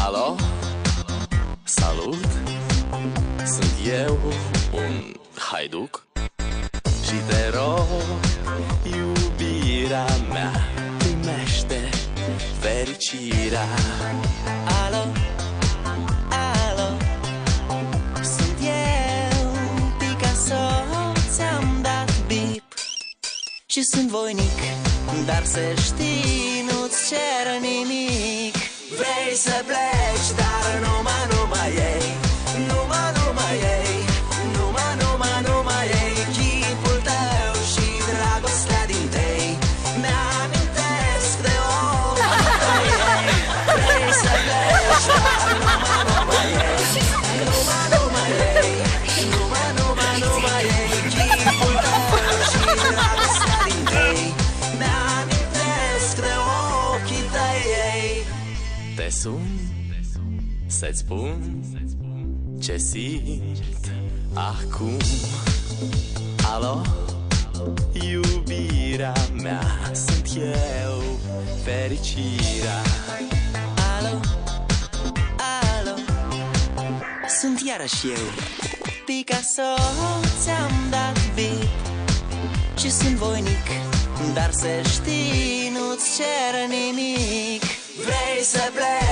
Alo? Salut! Sunt eu, un haiduc, și te rog, iubirea mea, primește fericirea. Alo, alo, sunt eu, Picasso, ți-am dat bip și sunt voinic, dar să știi, nu-ți cer nimic. Vrei să pleci, dar numai ei, numai ei, numai ei, chipul tău și dragostea din tei mi-amintesc de ochii ei. Vrei să pleci, dar numai ei, numai ei, numai ei, chipul tău și dragostea din tei mi-amintesc de ochii tăi. Te sun să-ți spun ce simt acum. Alo? Iubirea mea, sunt eu, fericirea. Alo, alo, sunt iarăși eu, Picasso, ți-am dat bip și sunt voinic, dar să știi, nu-ți cer nimic. Vrei să pleci,